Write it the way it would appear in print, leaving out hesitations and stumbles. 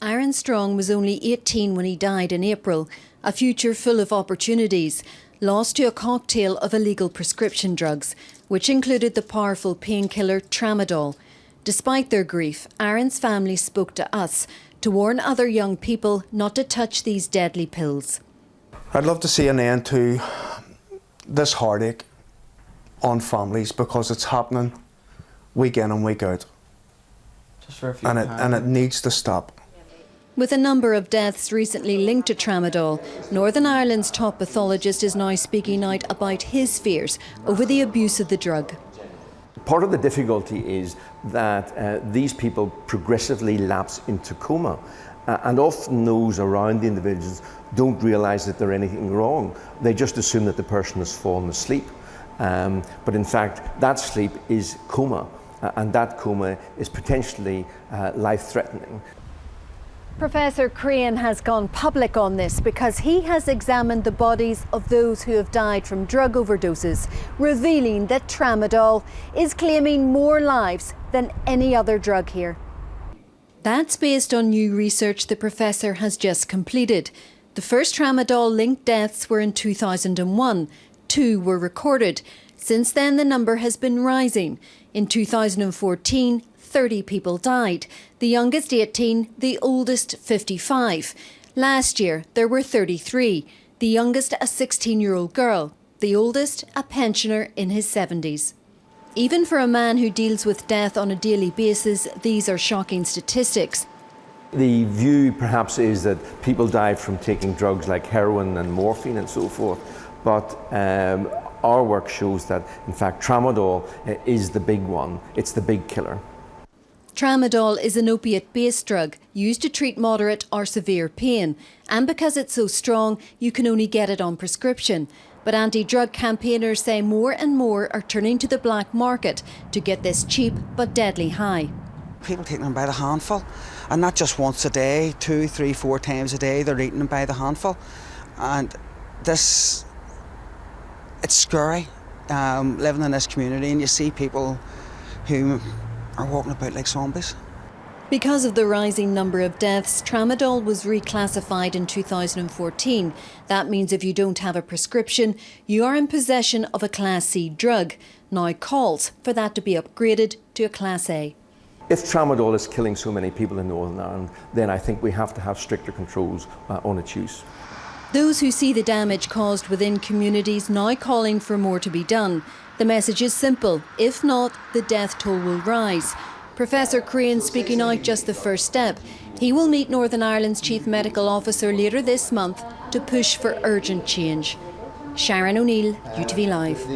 Aaron Strong was only 18 when he died in April, a future full of opportunities, lost to a cocktail of illegal prescription drugs, which included the powerful painkiller tramadol. Despite their grief, Aaron's family spoke to us to warn other young people not to touch these deadly pills. I'd love to see an end to this heartache on families because it's happening week in and week out. Just for a few and it needs to stop. With a number of deaths recently linked to tramadol, Northern Ireland's top pathologist is now speaking out about his fears over the abuse of the drug. Part of the difficulty is that these people progressively lapse into coma, and often those around the individuals don't realise that there's anything wrong. They just assume that the person has fallen asleep. But in fact, that sleep is coma, and that coma is potentially life-threatening. Professor Crane has gone public on this because he has examined the bodies of those who have died from drug overdoses, revealing that tramadol is claiming more lives than any other drug here. That's based on new research the professor has just completed. The first tramadol-linked deaths were in 2001. 2 were recorded. Since then, the number has been rising. In 2014, 30 people died, the youngest 18, the oldest 55. Last year there were 33, the youngest a 16-year-old girl, the oldest a pensioner in his 70s. Even for a man who deals with death on a daily basis, these are shocking statistics. The view perhaps is that people die from taking drugs like heroin and morphine and so forth, but our work shows that in fact tramadol is the big one, it's the big killer. Tramadol is an opiate-based drug used to treat moderate or severe pain, and because it's so strong, you can only get it on prescription. But anti-drug campaigners say more and more are turning to the black market to get this cheap but deadly high. People taking them by the handful, and not just once a day, 2, 3, 4 times a day, they're eating them by the handful. And it's scary living in this community, and you see people who are walking about like zombies. Because of the rising number of deaths, tramadol was reclassified in 2014. That means if you don't have a prescription, you are in possession of a Class C drug. Now calls for that to be upgraded to a Class A. If tramadol is killing so many people in Northern Ireland, then I think we have to have stricter controls on its use. Those who see the damage caused within communities now calling for more to be done. The message is simple. If not, the death toll will rise. Professor Crane speaking out just the first step. He will meet Northern Ireland's Chief Medical Officer later this month to push for urgent change. Sharon O'Neill, ITV Live.